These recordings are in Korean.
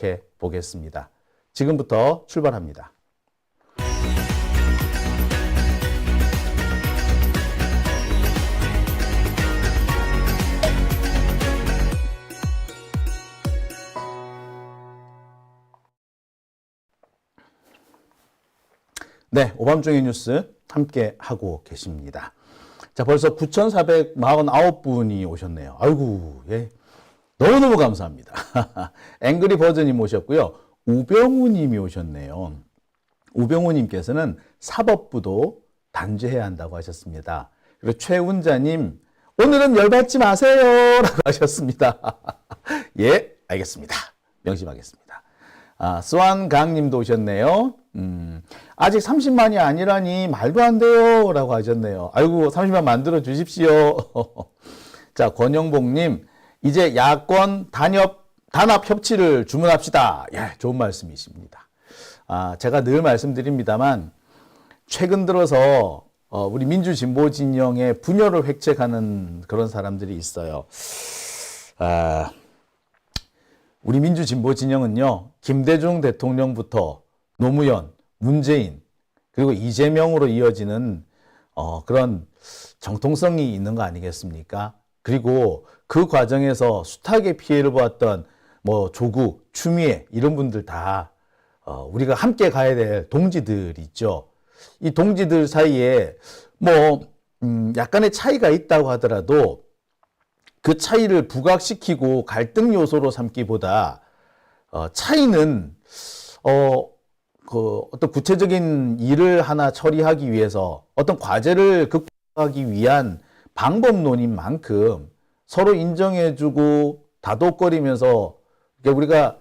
해 보겠습니다. 지금부터 출발합니다. 네, 오밤중의 뉴스 함께 하고 계십니다. 자, 벌써 9,449분이 오셨네요. 아이고, 예. 너무너무 감사합니다. 앵그리 버전님 오셨고요. 우병우님이 오셨네요. 우병우님께서는 사법부도 단죄해야 한다고 하셨습니다. 그리고 최운자님, 오늘은 열받지 마세요! 라고 하셨습니다. 예, 알겠습니다. 명심하겠습니다. 스완강님도 오셨네요. 아직 30만이 아니라니 말도 안 돼요. 라고 하셨네요. 아이고, 30만 만들어 주십시오. 자, 권영복님, 이제 야권 단합 협치를 주문합시다. 예, 좋은 말씀이십니다. 제가 늘 말씀드립니다만, 최근 들어서 우리 민주진보 진영의 분열을 획책하는 그런 사람들이 있어요. 우리 민주진보 진영은요, 김대중 대통령부터 노무현, 문재인, 그리고 이재명으로 이어지는 그런 정통성이 있는 거 아니겠습니까? 그리고 그 과정에서 숱하게 피해를 보았던 뭐 조국, 추미애 이런 분들 다 우리가 함께 가야 될 동지들 있죠. 이 동지들 사이에 뭐 약간의 차이가 있다고 하더라도 그 차이를 부각시키고 갈등 요소로 삼기보다 차이는 어떤 구체적인 일을 하나 처리하기 위해서 어떤 과제를 극복하기 위한 방법론인 만큼 서로 인정해주고 다독거리면서 우리가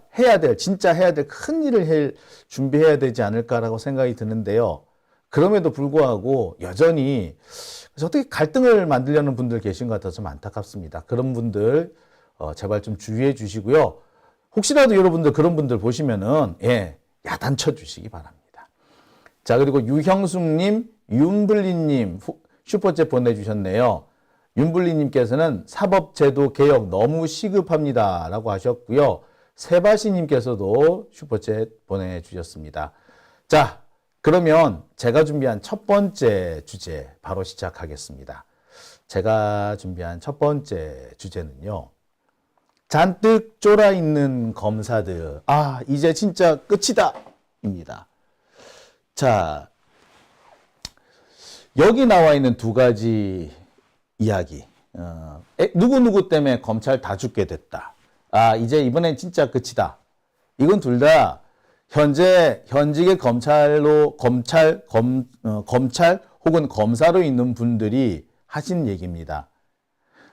진짜 해야 될 큰 일을 준비해야 되지 않을까라고 생각이 드는데요. 그럼에도 불구하고 여전히 어떻게 갈등을 만들려는 분들 계신 것 같아서 좀 안타깝습니다. 그런 분들 제발 좀 주의해 주시고요. 혹시라도 여러분들 그런 분들 보시면은 야단 쳐주시기 바랍니다. 자, 그리고 유형숙님, 윤블리님 슈퍼챗 보내주셨네요. 윤블리님께서는 사법제도 개혁 너무 시급합니다 라고 하셨고요. 세바시님께서도 슈퍼챗 보내주셨습니다. 자, 그러면 제가 준비한 첫 번째 주제 바로 시작하겠습니다. 제가 준비한 첫 번째 주제는요. 잔뜩 쫄아있는 검사들. 이제 진짜 끝이다. 입니다. 자, 여기 나와 있는 두 가지 이야기. 누구누구 때문에 검찰 다 죽게 됐다. 이제 이번엔 진짜 끝이다. 이건 둘 다 현직의 검찰 혹은 검사로 있는 분들이 하신 얘기입니다.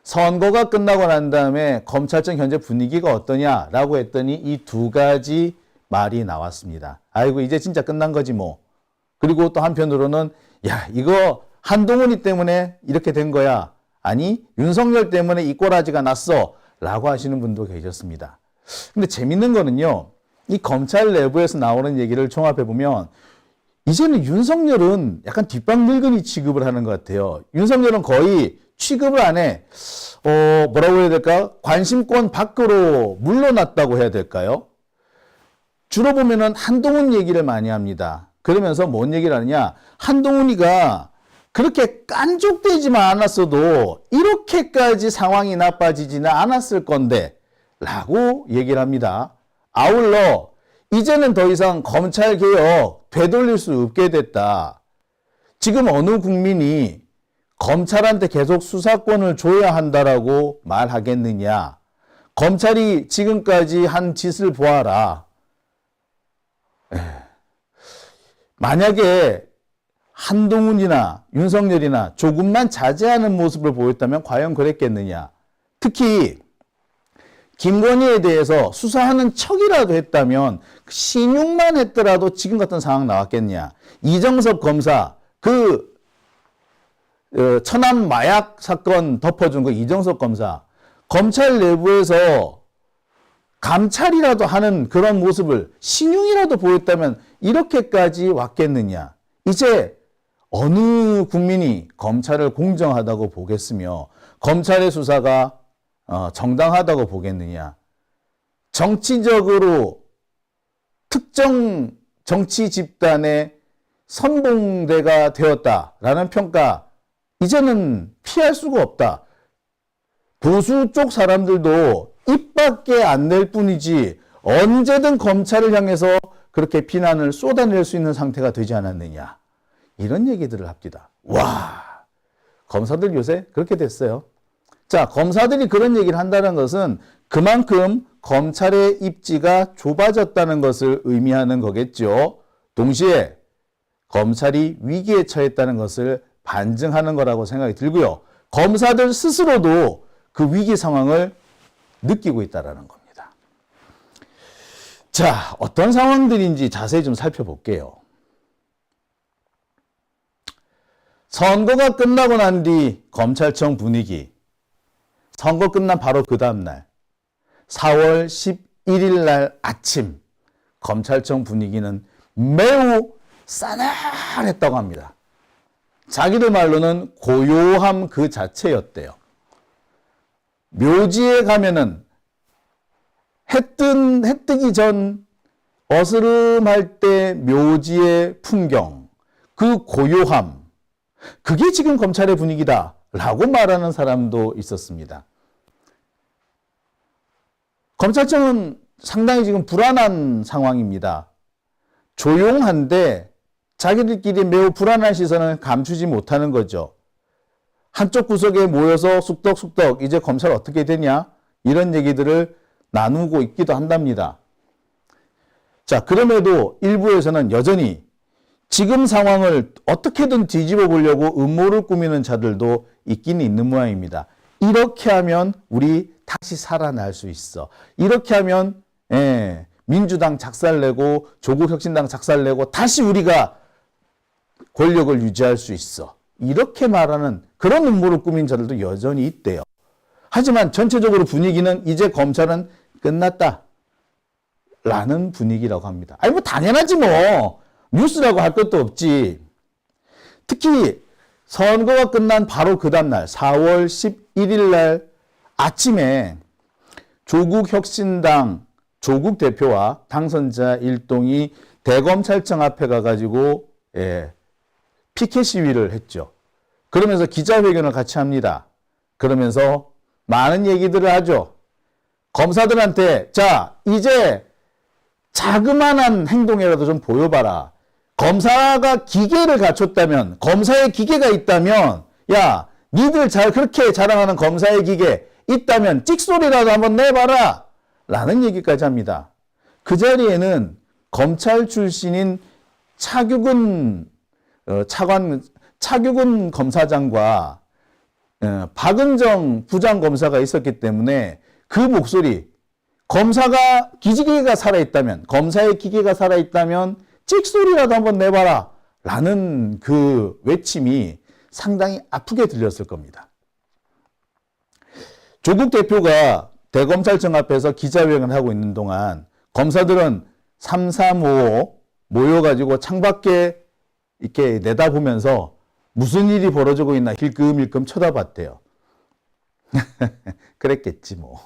선거가 끝나고 난 다음에 검찰청 현재 분위기가 어떠냐라고 했더니 이 두 가지 말이 나왔습니다. 아이고, 이제 진짜 끝난 거지 뭐. 그리고 또 한편으로는 이거 한동훈이 때문에 이렇게 된 거야. 아니, 윤석열 때문에 이 꼬라지가 났어. 라고 하시는 분도 계셨습니다. 근데 재밌는 거는요. 이 검찰 내부에서 나오는 얘기를 종합해보면 이제는 윤석열은 약간 뒷방 늙은이 취급을 하는 것 같아요. 윤석열은 거의 취급을 안 해. 뭐라고 해야 될까요? 관심권 밖으로 물러났다고 해야 될까요? 주로 보면은 한동훈 얘기를 많이 합니다. 그러면서 뭔 얘기를 하느냐? 한동훈이가 그렇게 깐족되지만 않았어도 이렇게까지 상황이 나빠지지는 않았을 건데 라고 얘기를 합니다. 아울러 이제는 더 이상 검찰개혁 되돌릴 수 없게 됐다. 지금 어느 국민이 검찰한테 계속 수사권을 줘야 한다라고 말하겠느냐. 검찰이 지금까지 한 짓을 보아라. 만약에 한동훈이나 윤석열이나 조금만 자제하는 모습을 보였다면 과연 그랬겠느냐. 특히 김건희에 대해서 수사하는 척이라도 했다면 신용만 했더라도 지금 같은 상황 나왔겠냐. 이정섭 검사 천안 마약 사건 덮어준 거 이정섭 검사 검찰 내부에서 감찰이라도 하는 그런 모습을 신용이라도 보였다면 이렇게까지 왔겠느냐. 이제 어느 국민이 검찰을 공정하다고 보겠으며 검찰의 수사가 정당하다고 보겠느냐. 정치적으로 특정 정치 집단의 선봉대가 되었다라는 평가, 이제는 피할 수가 없다. 보수 쪽 사람들도 입 밖에 안 낼 뿐이지 언제든 검찰을 향해서 그렇게 비난을 쏟아낼 수 있는 상태가 되지 않았느냐. 이런 얘기들을 합니다. 와, 검사들 요새 그렇게 됐어요. 자, 검사들이 그런 얘기를 한다는 것은 그만큼 검찰의 입지가 좁아졌다는 것을 의미하는 거겠죠. 동시에 검찰이 위기에 처했다는 것을 반증하는 거라고 생각이 들고요. 검사들 스스로도 그 위기 상황을 느끼고 있다는 겁니다. 자, 어떤 상황들인지 자세히 좀 살펴볼게요. 선거가 끝나고 난 뒤 검찰청 분위기. 선거 끝난 바로 그 다음날 4월 11일 날 아침 검찰청 분위기는 매우 싸늘했다고 합니다. 자기들 말로는 고요함 그 자체였대요. 묘지에 가면은 해 뜨기 전 어스름할 때 묘지의 풍경, 그 고요함, 그게 지금 검찰의 분위기다라고 말하는 사람도 있었습니다. 검찰청은 상당히 지금 불안한 상황입니다. 조용한데 자기들끼리 매우 불안한 시선을 감추지 못하는 거죠. 한쪽 구석에 모여서 쑥덕쑥덕 이제 검찰 어떻게 되냐? 이런 얘기들을 나누고 있기도 한답니다. 자, 그럼에도 일부에서는 여전히 지금 상황을 어떻게든 뒤집어 보려고 음모를 꾸미는 자들도 있긴 있는 모양입니다. 이렇게 하면 우리 다시 살아날 수 있어. 이렇게 하면 민주당 작살내고 조국혁신당 작살내고 다시 우리가 권력을 유지할 수 있어. 이렇게 말하는 그런 음모를 꾸민 자들도 여전히 있대요. 하지만 전체적으로 분위기는 이제 검찰은 끝났다 라는 분위기라고 합니다. 아니 뭐 당연하지 뭐. 뉴스라고 할 것도 없지. 특히 선거가 끝난 바로 그 다음날 4월 11일 날 아침에 조국혁신당 조국 대표와 당선자 일동이 대검찰청 앞에 가가지고 피켓 시위를 했죠. 그러면서 기자회견을 같이 합니다. 그러면서 많은 얘기들을 하죠. 검사들한테 자 이제 자그마한 행동이라도 좀 보여봐라. 검사가 기계를 갖췄다면, 검사의 기계가 있다면, 야, 니들 그렇게 자랑하는 검사의 기계 있다면 찍소리라도 한번 내봐라! 라는 얘기까지 합니다. 그 자리에는 검찰 출신인 차규근 검사장과 박은정 부장검사가 있었기 때문에 그 목소리, 기계가 살아있다면, 검사의 기계가 살아있다면 찍소리라도 한번 내봐라 라는 그 외침이 상당히 아프게 들렸을 겁니다. 조국 대표가 대검찰청 앞에서 기자회견을 하고 있는 동안 검사들은 335 모여가지고 창밖에 이렇게 내다보면서 무슨 일이 벌어지고 있나 힐끔힐끔 쳐다봤대요. 그랬겠지 뭐.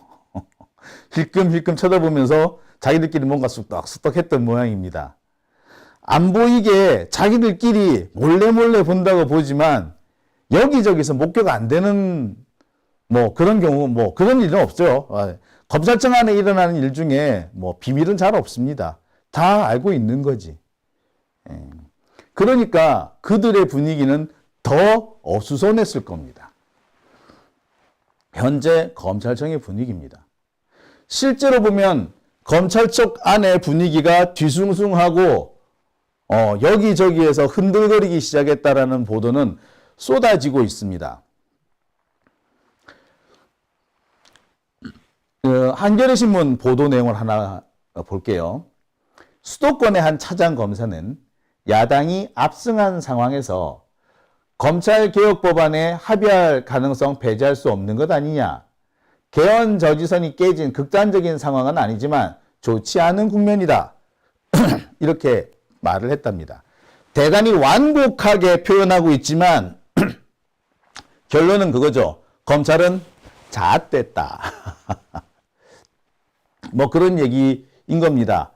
힐끔힐끔 쳐다보면서 자기들끼리 뭔가 쑥덕쑥덕 했던 모양입니다. 안 보이게 자기들끼리 몰래 본다고 보지만 여기저기서 목격 안 되는 뭐 그런 경우 뭐 그런 일은 없죠. 검찰청 안에 일어나는 일 중에 뭐 비밀은 잘 없습니다. 다 알고 있는 거지. 그러니까 그들의 분위기는 더 어수선했을 겁니다. 현재 검찰청의 분위기입니다. 실제로 보면 검찰청 안의 분위기가 뒤숭숭하고 여기저기에서 흔들거리기 시작했다라는 보도는 쏟아지고 있습니다. 한겨레신문 보도 내용을 하나 볼게요. 수도권의 한 차장 검사는 야당이 압승한 상황에서 검찰개혁법안에 합의할 가능성 배제할 수 없는 것 아니냐. 개헌 저지선이 깨진 극단적인 상황은 아니지만 좋지 않은 국면이다. 이렇게 말을 했답니다. 대단히 완곡하게 표현하고 있지만 결론은 그거죠. 검찰은 잣됐다. 뭐 그런 얘기인 겁니다.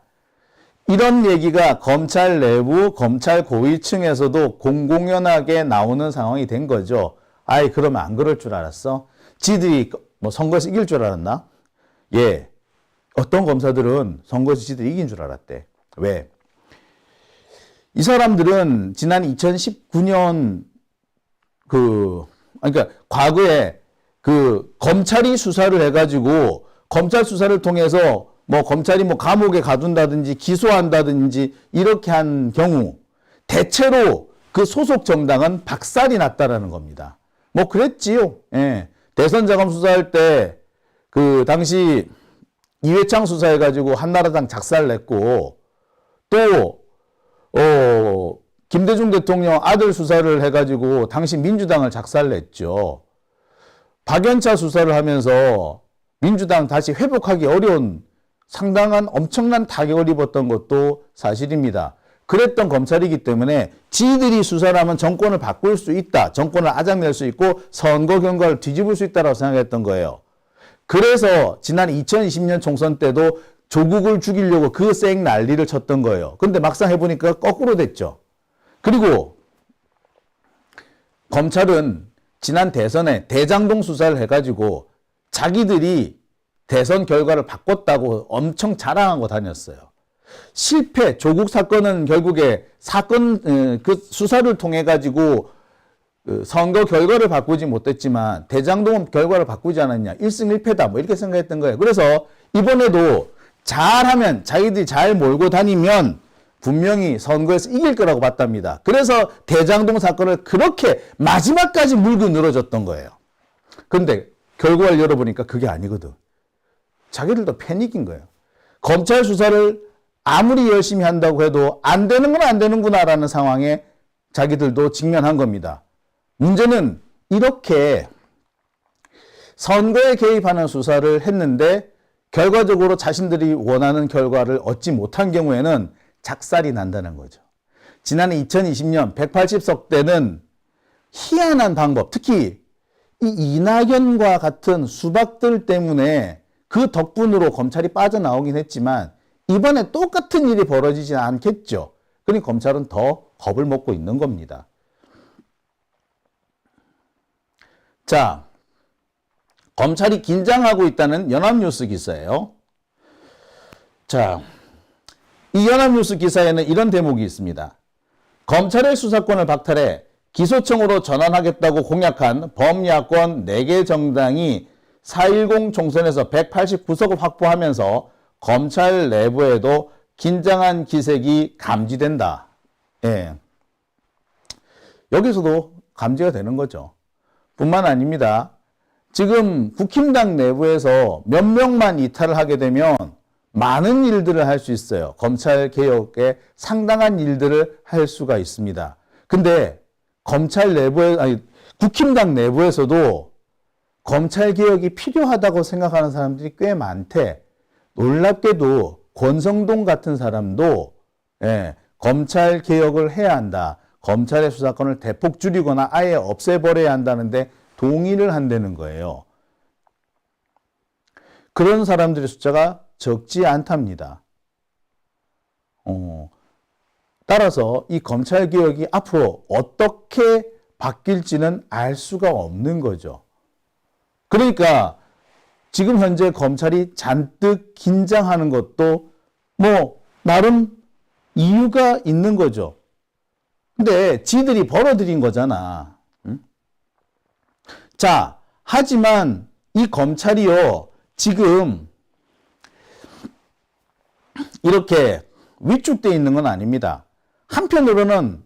이런 얘기가 검찰 내부, 검찰 고위층에서도 공공연하게 나오는 상황이 된 거죠. 아이, 그러면 안 그럴 줄 알았어? 지들이 뭐 선거에서 이길 줄 알았나? 예. 어떤 검사들은 선거에서 지들이 이긴 줄 알았대. 왜? 이 사람들은 지난 2019년 그러니까 과거에 검찰이 수사를 해가지고 검찰 수사를 통해서 뭐 검찰이 뭐 감옥에 가둔다든지 기소한다든지 이렇게 한 경우 대체로 그 소속 정당은 박살이 났다라는 겁니다. 뭐 그랬지요. 예. 대선 자금 수사할 때 당시 이회창 수사해가지고 한나라당 작살냈고 또 김대중 대통령 아들 수사를 해가지고 당시 민주당을 작살냈죠. 박연차 수사를 하면서 민주당 다시 회복하기 어려운 상당한 엄청난 타격을 입었던 것도 사실입니다. 그랬던 검찰이기 때문에 지들이 수사를 하면 정권을 바꿀 수 있다. 정권을 아작낼 수 있고 선거 결과를 뒤집을 수 있다고 생각했던 거예요. 그래서 지난 2020년 총선 때도 조국을 죽이려고 그 쌩 난리를 쳤던 거예요. 근데 막상 해보니까 거꾸로 됐죠. 그리고 검찰은 지난 대선에 대장동 수사를 해가지고 자기들이 대선 결과를 바꿨다고 엄청 자랑하고 다녔어요. 실패, 조국 사건은 결국에 수사를 통해 가지고 선거 결과를 바꾸지 못했지만 대장동은 결과를 바꾸지 않았냐. 1승 1패다. 뭐 이렇게 생각했던 거예요. 그래서 이번에도 잘하면 자기들이 잘 몰고 다니면 분명히 선거에서 이길 거라고 봤답니다. 그래서 대장동 사건을 그렇게 마지막까지 물고 늘어졌던 거예요. 그런데 결과를 열어보니까 그게 아니거든. 자기들도 패닉인 거예요. 검찰 수사를 아무리 열심히 한다고 해도 안 되는 건 안 되는구나라는 상황에 자기들도 직면한 겁니다. 문제는 이렇게 선거에 개입하는 수사를 했는데 결과적으로 자신들이 원하는 결과를 얻지 못한 경우에는 작살이 난다는 거죠. 지난해 2020년 180석 때는 희한한 방법, 특히 이 이낙연과 같은 수박들 때문에 그 덕분으로 검찰이 빠져나오긴 했지만 이번에 똑같은 일이 벌어지지 않겠죠. 그러니 검찰은 더 겁을 먹고 있는 겁니다. 자, 검찰이 긴장하고 있다는 연합뉴스 기사예요. 자, 이 연합뉴스 기사에는 이런 대목이 있습니다. 검찰의 수사권을 박탈해 기소청으로 전환하겠다고 공약한 범야권 4개 정당이 4.10 총선에서 189석을 확보하면서 검찰 내부에도 긴장한 기색이 감지된다. 예. 여기서도 감지가 되는 거죠. 뿐만 아닙니다. 지금 국힘당 내부에서 몇 명만 이탈을 하게 되면 많은 일들을 할 수 있어요. 검찰 개혁에 상당한 일들을 할 수가 있습니다. 근데 국힘당 내부에서도 검찰 개혁이 필요하다고 생각하는 사람들이 꽤 많대. 놀랍게도 권성동 같은 사람도 검찰 개혁을 해야 한다. 검찰의 수사권을 대폭 줄이거나 아예 없애버려야 한다는데 동의를 한다는 거예요. 그런 사람들의 숫자가 적지 않답니다. 따라서 이 검찰 개혁이 앞으로 어떻게 바뀔지는 알 수가 없는 거죠. 그러니까 지금 현재 검찰이 잔뜩 긴장하는 것도 뭐 나름 이유가 있는 거죠. 근데 지들이 벌어들인 거잖아. 응? 자, 하지만 이 검찰이요, 지금 이렇게 위축되어 있는 건 아닙니다. 한편으로는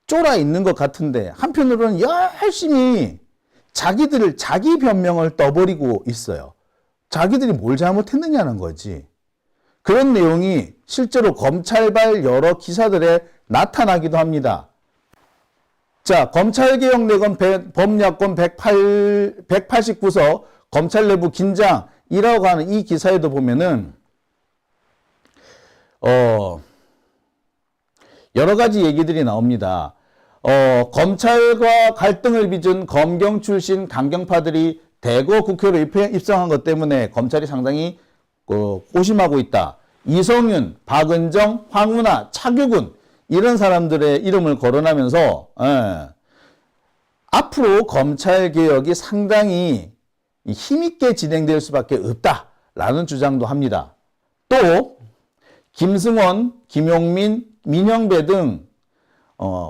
쫄아 있는 것 같은데 한편으로는 열심히 자기 변명을 떠버리고 있어요. 자기들이 뭘 잘못했느냐는 거지. 그런 내용이 실제로 검찰발 여러 기사들에 나타나기도 합니다. 자, 검찰개혁 내건 범야권 189석 검찰 내부 긴장이라고 하는 이 기사에도 보면은 여러 가지 얘기들이 나옵니다. 검찰과 갈등을 빚은 검경 출신 강경파들이 대거 국회로 입성한 것 때문에 검찰이 상당히 고심하고 있다. 이성윤, 박은정, 황운하, 차규근 이런 사람들의 이름을 거론하면서 앞으로 검찰개혁이 상당히 힘있게 진행될 수밖에 없다라는 주장도 합니다. 또 김승원, 김용민, 민형배 등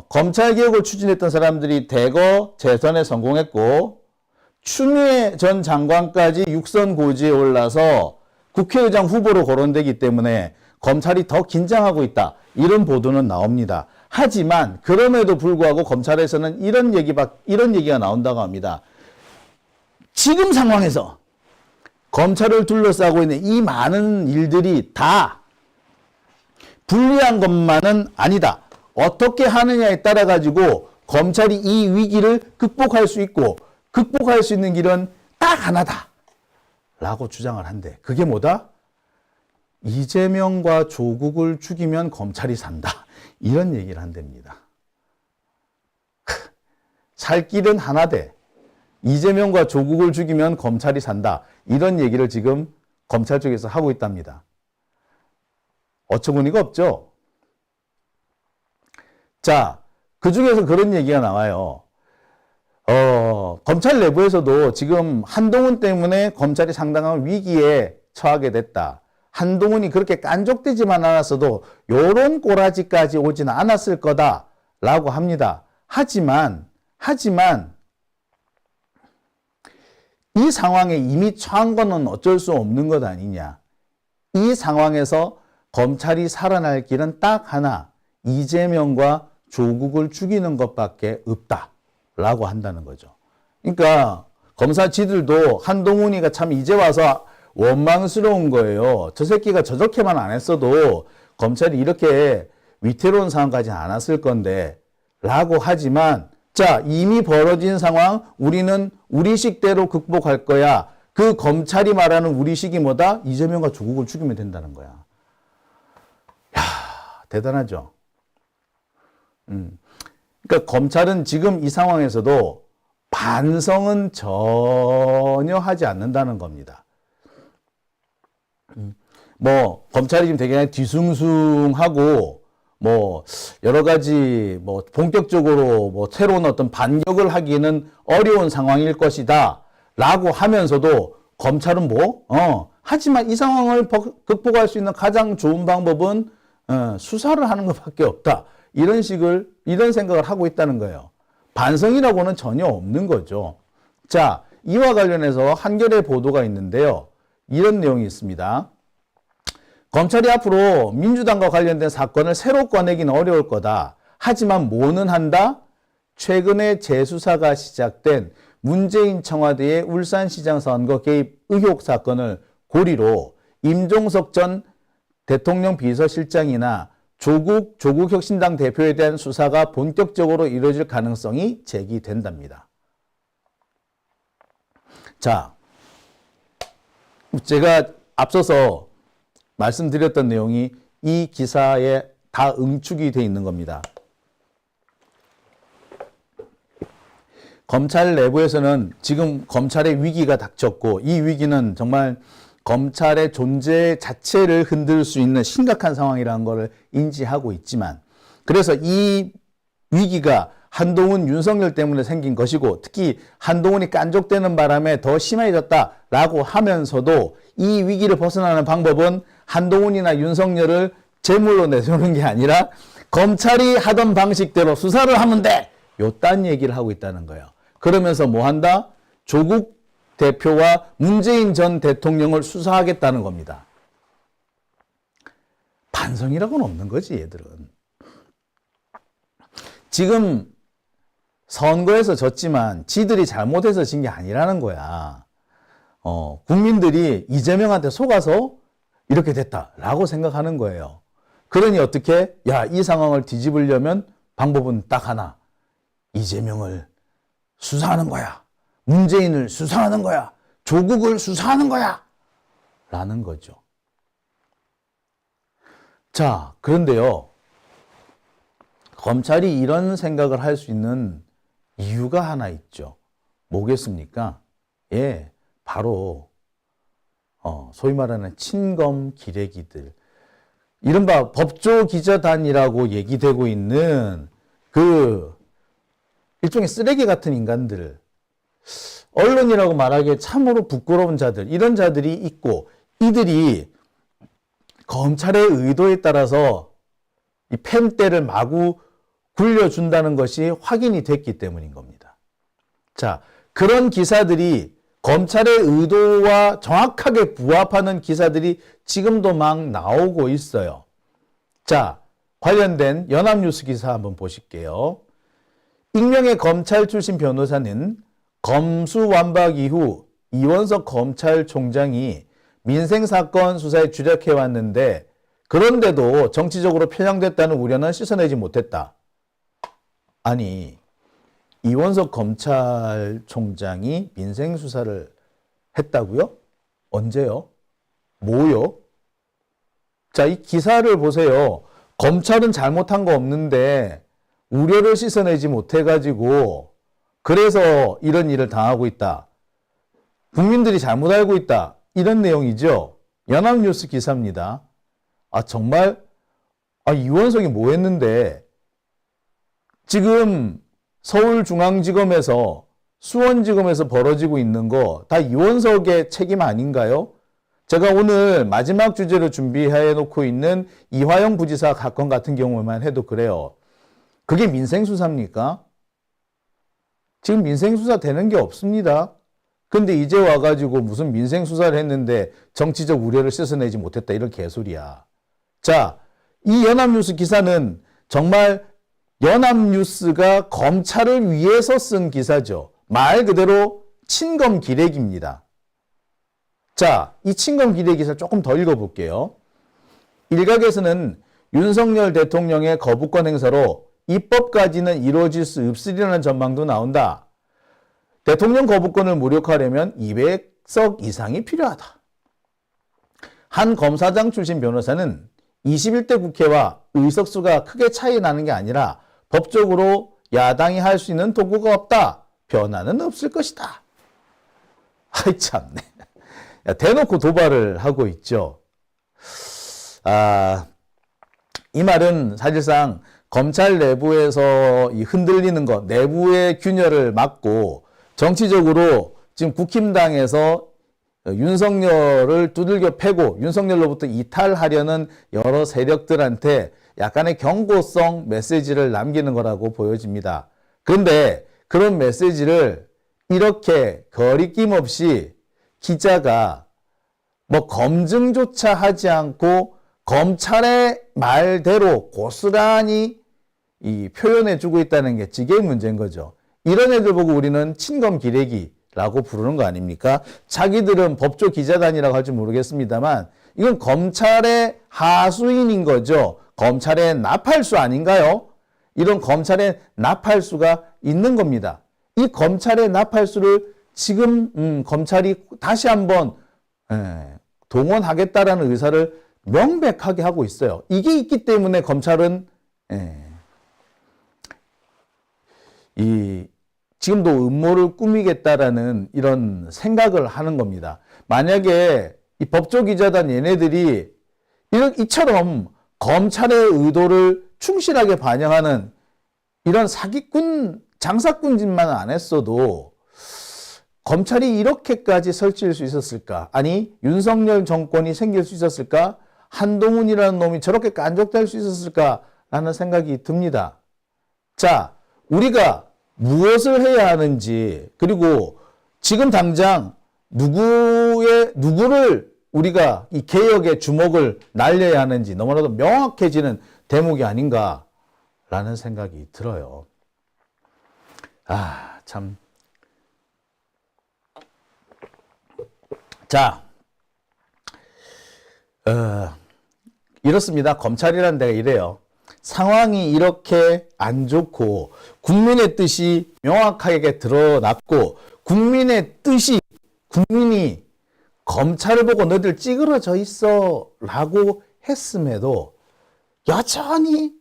검찰개혁을 추진했던 사람들이 대거 재선에 성공했고 추미애 전 장관까지 육선 고지에 올라서 국회의장 후보로 거론되기 때문에 검찰이 더 긴장하고 있다. 이런 보도는 나옵니다. 하지만 그럼에도 불구하고 검찰에서는 이런 얘기가 나온다고 합니다. 지금 상황에서 검찰을 둘러싸고 있는 이 많은 일들이 다 불리한 것만은 아니다. 어떻게 하느냐에 따라 가지고 검찰이 이 위기를 극복할 수 있고 극복할 수 있는 길은 딱 하나다 라고 주장을 한대. 그게 뭐다? 이재명과 조국을 죽이면 검찰이 산다. 이런 얘기를 한답니다. 살 길은 하나대. 이재명과 조국을 죽이면 검찰이 산다. 이런 얘기를 지금 검찰 쪽에서 하고 있답니다. 어처구니가 없죠? 자, 그 중에서 그런 얘기가 나와요. 검찰 내부에서도 지금 한동훈 때문에 검찰이 상당한 위기에 처하게 됐다. 한동훈이 그렇게 깐족되지만 않았어도 요런 꼬라지까지 오지는 않았을 거다라고 합니다. 하지만 이 상황에 이미 처한 거는 어쩔 수 없는 것 아니냐. 이 상황에서 검찰이 살아날 길은 딱 하나. 이재명과 조국을 죽이는 것밖에 없다라고 한다는 거죠. 그러니까 검사 지들도 한동훈이가 참 이제 와서 원망스러운 거예요. 저 새끼가 저렇게만 안 했어도 검찰이 이렇게 위태로운 상황까지는 안 왔을 건데 라고 하지만 자, 이미 벌어진 상황 우리는 우리식대로 극복할 거야. 그 검찰이 말하는 우리식이 뭐다? 이재명과 조국을 죽이면 된다는 거야. 야, 대단하죠. 그러니까 검찰은 지금 이 상황에서도 반성은 전혀 하지 않는다는 겁니다. 뭐 검찰이 지금 되게 뒤숭숭하고 뭐 여러 가지 뭐 본격적으로 뭐 새로운 어떤 반격을 하기는 어려운 상황일 것이다라고 하면서도 검찰은 하지만 이 상황을 극복할 수 있는 가장 좋은 방법은 수사를 하는 것밖에 없다. 이런 생각을 하고 있다는 거예요. 반성이라고는 전혀 없는 거죠. 자, 이와 관련해서 한겨레 보도가 있는데요. 이런 내용이 있습니다. 검찰이 앞으로 민주당과 관련된 사건을 새로 꺼내기는 어려울 거다. 하지만 뭐는 한다? 최근에 재수사가 시작된 문재인 청와대의 울산시장 선거 개입 의혹 사건을 고리로 임종석 전 대통령 비서실장이나 조국혁신당 대표에 대한 수사가 본격적으로 이루어질 가능성이 제기된답니다. 자, 제가 앞서서 말씀드렸던 내용이 이 기사에 다 응축이 되어 있는 겁니다. 검찰 내부에서는 지금 검찰의 위기가 닥쳤고 이 위기는 정말 검찰의 존재 자체를 흔들 수 있는 심각한 상황이라는 것을 인지하고 있지만 그래서 이 위기가 한동훈, 윤석열 때문에 생긴 것이고 특히 한동훈이 깐족되는 바람에 더 심해졌다라고 하면서도 이 위기를 벗어나는 방법은 한동훈이나 윤석열을 제물로 내세우는 게 아니라 검찰이 하던 방식대로 수사를 하면 돼! 요딴 얘기를 하고 있다는 거예요. 그러면서 뭐 한다? 조국 대표와 문재인 전 대통령을 수사하겠다는 겁니다. 반성이라고는 없는 거지, 얘들은. 지금 선거에서 졌지만 지들이 잘못해서 진 게 아니라는 거야. 국민들이 이재명한테 속아서 이렇게 됐다라고 생각하는 거예요. 그러니 어떻게? 야, 이 상황을 뒤집으려면 방법은 딱 하나. 이재명을 수사하는 거야. 문재인을 수사하는 거야. 조국을 수사하는 거야. 라는 거죠. 자, 그런데요. 검찰이 이런 생각을 할 수 있는 이유가 하나 있죠. 뭐겠습니까? 예, 바로 소위 말하는 친검 기레기들. 이른바 법조기자단이라고 얘기되고 있는 그 일종의 쓰레기 같은 인간들, 언론이라고 말하기에 참으로 부끄러운 자들, 이런 자들이 있고, 이들이 검찰의 의도에 따라서 이 펜대를 마구 굴려준다는 것이 확인이 됐기 때문인 겁니다. 자, 그런 기사들이 검찰의 의도와 정확하게 부합하는 기사들이 지금도 막 나오고 있어요. 자, 관련된 연합뉴스 기사 한번 보실게요. 익명의 검찰 출신 변호사는 검수완박 이후 이원석 검찰총장이 민생사건 수사에 주력해왔는데 그런데도 정치적으로 편향됐다는 우려는 씻어내지 못했다. 아니, 이원석 검찰총장이 민생수사를 했다고요? 언제요? 뭐요? 자, 이 기사를 보세요. 검찰은 잘못한 거 없는데 우려를 씻어내지 못해가지고 그래서 이런 일을 당하고 있다. 국민들이 잘못 알고 있다. 이런 내용이죠. 연합뉴스 기사입니다. 아, 정말? 아, 이원석이 뭐 했는데 지금 서울중앙지검에서 수원지검에서 벌어지고 있는 거 다 이원석의 책임 아닌가요? 제가 오늘 마지막 주제로 준비해 놓고 있는 이화영 부지사 사건 같은 경우만 해도 그래요. 그게 민생수사입니까? 지금 민생수사 되는 게 없습니다. 근데 이제 와가지고 무슨 민생수사를 했는데 정치적 우려를 씻어내지 못했다 이런 개소리야. 자, 이 연합뉴스 기사는 정말 연합뉴스가 검찰을 위해서 쓴 기사죠. 말 그대로 친검 기레기입니다. 자, 이 친검 기레기 기사 조금 더 읽어볼게요. 일각에서는 윤석열 대통령의 거부권 행사로 입법까지는 이루어질 수 없으리라는 전망도 나온다. 대통령 거부권을 무력화하려면 200석 이상이 필요하다. 한 검사장 출신 변호사는 21대 국회와 의석수가 크게 차이 나는 게 아니라 법적으로 야당이 할 수 있는 도구가 없다. 변화는 없을 것이다. 아이 참네. 야, 대놓고 도발을 하고 있죠. 이 말은 사실상 검찰 내부에서 이 흔들리는 것, 내부의 균열을 막고 정치적으로 지금 국힘당에서 윤석열을 두들겨 패고 윤석열로부터 이탈하려는 여러 세력들한테 약간의 경고성 메시지를 남기는 거라고 보여집니다. 그런데 그런 메시지를 이렇게 거리낌 없이 기자가 뭐 검증조차 하지 않고 검찰의 말대로 고스란히 표현해주고 있다는 게 이게 문제인 거죠. 이런 애들 보고 우리는 친검 기레기라고 부르는 거 아닙니까? 자기들은 법조 기자단이라고 할지 모르겠습니다만 이건 검찰의 하수인인 거죠. 검찰의 나팔수 아닌가요? 이런 검찰의 나팔수가 있는 겁니다. 이 검찰의 나팔수를 지금 검찰이 다시 한번 동원하겠다라는 의사를 명백하게 하고 있어요. 이게 있기 때문에 검찰은 지금도 음모를 꾸미겠다라는 이런 생각을 하는 겁니다. 만약에 이 법조기자단 얘네들이 이처럼 검찰의 의도를 충실하게 반영하는 이런 사기꾼, 장사꾼 짓만 안 했어도 검찰이 이렇게까지 설치할 수 있었을까? 아니, 윤석열 정권이 생길 수 있었을까? 한동훈이라는 놈이 저렇게 깐족될 수 있었을까라는 생각이 듭니다. 자, 우리가 무엇을 해야 하는지, 그리고 지금 당장 누구를 우리가 이 개혁의 주목을 날려야 하는지 너무나도 명확해지는 대목이 아닌가라는 생각이 들어요. 참. 자, 이렇습니다. 검찰이라는 데가 이래요. 상황이 이렇게 안 좋고 국민의 뜻이 명확하게 드러났고 국민의 뜻이 국민이 검찰을 보고 너희들 찌그러져 있어 라고 했음에도 여전히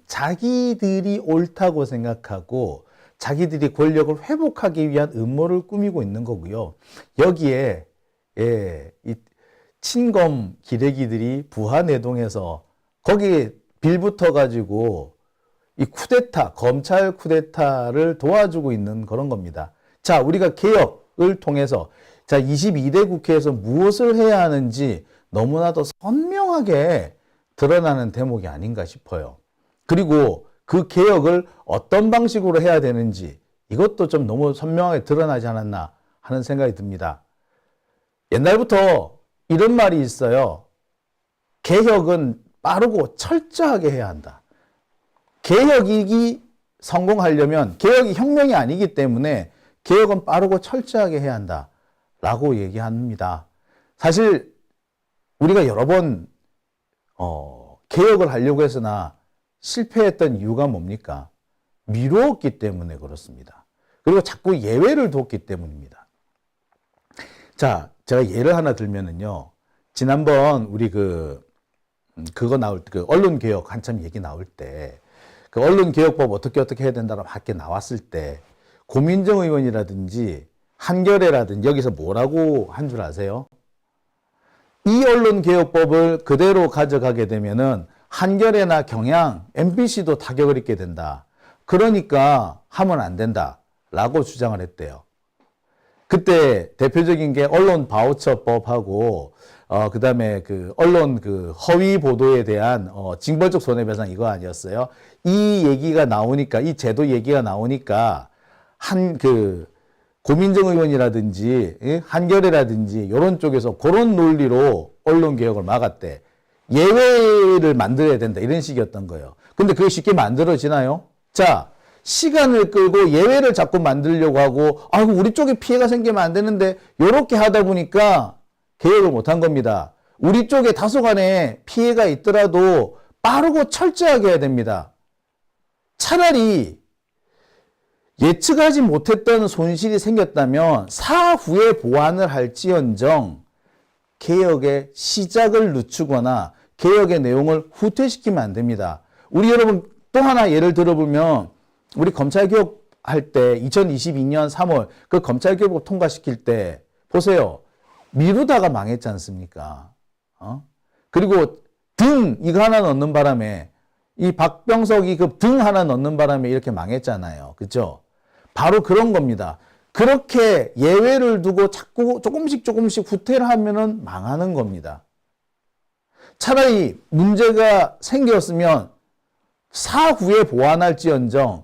자기들이 옳다고 생각하고 자기들이 권력을 회복하기 위한 음모를 꾸미고 있는 거고요. 여기에 친검 기레기들이 부하내동해서 거기에 빌붙어 가지고 이 쿠데타, 검찰 쿠데타를 도와주고 있는 그런 겁니다. 자, 우리가 개혁을 통해서 자, 22대 국회에서 무엇을 해야 하는지 너무나도 선명하게 드러나는 대목이 아닌가 싶어요. 그리고 그 개혁을 어떤 방식으로 해야 되는지 이것도 좀 너무 선명하게 드러나지 않았나 하는 생각이 듭니다. 옛날부터 이런 말이 있어요. 개혁은 빠르고 철저하게 해야 한다. 개혁이 성공하려면 개혁이 혁명이 아니기 때문에 개혁은 빠르고 철저하게 해야 한다 라고 얘기합니다. 사실 우리가 여러 번 개혁을 하려고 했으나 실패했던 이유가 뭡니까? 미루었기 때문에 그렇습니다. 그리고 자꾸 예외를 뒀기 때문입니다. 자, 제가 예를 하나 들면은요. 지난번 우리 그거 나올 때, 그 언론개혁 한참 얘기 나올 때, 그 언론개혁법 어떻게 해야 된다고 밖에 나왔을 때, 고민정 의원이라든지 한겨레라든지 여기서 뭐라고 한 줄 아세요? 이 언론개혁법을 그대로 가져가게 되면은 한겨레나 경향, MBC도 타격을 입게 된다. 그러니까 하면 안 된다. 라고 주장을 했대요. 그때 대표적인 게 언론 바우처법하고 그다음에 그 언론 그 허위 보도에 대한 징벌적 손해배상 이거 아니었어요? 이 얘기가 나오니까 이 제도 얘기가 나오니까 고민정 의원이라든지 한겨레라든지 이런 쪽에서 그런 논리로 언론 개혁을 막았대. 예외를 만들어야 된다 이런 식이었던 거예요. 근데 그게 쉽게 만들어지나요? 자, 시간을 끌고 예외를 자꾸 만들려고 하고 아이고 우리 쪽에 피해가 생기면 안 되는데 이렇게 하다 보니까 개혁을 못한 겁니다. 우리 쪽에 다소간에 피해가 있더라도 빠르고 철저하게 해야 됩니다. 차라리 예측하지 못했던 손실이 생겼다면 사후에 보완을 할지언정 개혁의 시작을 늦추거나 개혁의 내용을 후퇴시키면 안 됩니다. 우리 여러분 또 하나 예를 들어보면 우리 검찰개혁 할 때 2022년 3월 그 검찰개혁 통과시킬 때 보세요. 미루다가 망했지 않습니까? 그리고 등 이거 하나 넣는 바람에 이 박병석이 그 등 하나 넣는 바람에 이렇게 망했잖아요. 그렇죠? 바로 그런 겁니다. 그렇게 예외를 두고 자꾸 조금씩 후퇴를 하면은 망하는 겁니다. 차라리 문제가 생겼으면 사후에 보완할지언정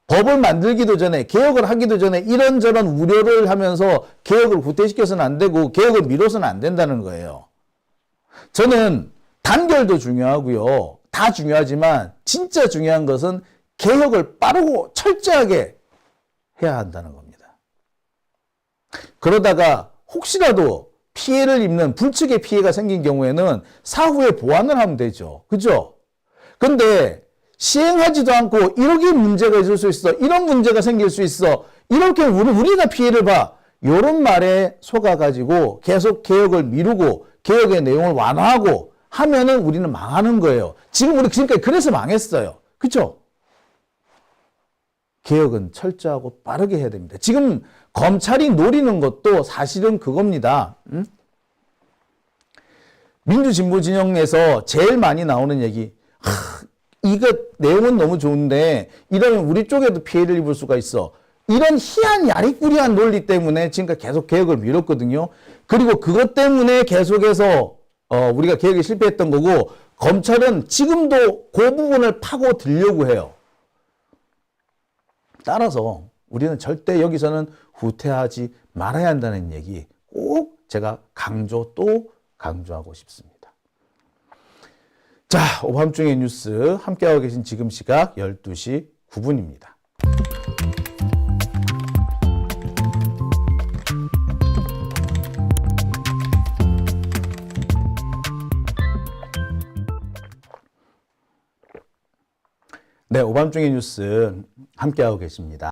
법을 만들기도 전에 개혁을 하기도 전에 이런저런 우려를 하면서 개혁을 후퇴시켜서는 안 되고 개혁을 미뤄서는 안 된다는 거예요. 저는 단결도 중요하고요. 다 중요하지만 진짜 중요한 것은 개혁을 빠르고 철저하게 해야 한다는 겁니다. 그러다가 혹시라도 피해를 입는 불측의 피해가 생긴 경우에는 사후에 보완을 하면 되죠. 그죠? 근데 시행하지도 않고 이렇게 문제가 있을 수 있어. 이런 문제가 생길 수 있어. 이렇게 우리가 피해를 봐. 이런 말에 속아가지고 계속 개혁을 미루고 개혁의 내용을 완화하고 하면은 우리는 망하는 거예요. 지금 우리 지금까지 그래서 망했어요. 그렇죠? 개혁은 철저하고 빠르게 해야 됩니다. 지금 검찰이 노리는 것도 사실은 그겁니다. 민주진보 진영 내에서 제일 많이 나오는 얘기. 이거 내용은 너무 좋은데 이러면 우리 쪽에도 피해를 입을 수가 있어. 이런 희한 야리꾸리한 논리 때문에 지금까지 계속 개혁을 미뤘거든요. 그리고 그것 때문에 계속해서 우리가 개혁에 실패했던 거고 검찰은 지금도 그 부분을 파고들려고 해요. 따라서 우리는 절대 여기서는 후퇴하지 말아야 한다는 얘기 꼭 제가 강조하고 싶습니다. 자, 오밤중의 뉴스 함께하고 계신 지금 시각 12시 9분입니다. 네, 오밤중의 뉴스 함께하고 계십니다.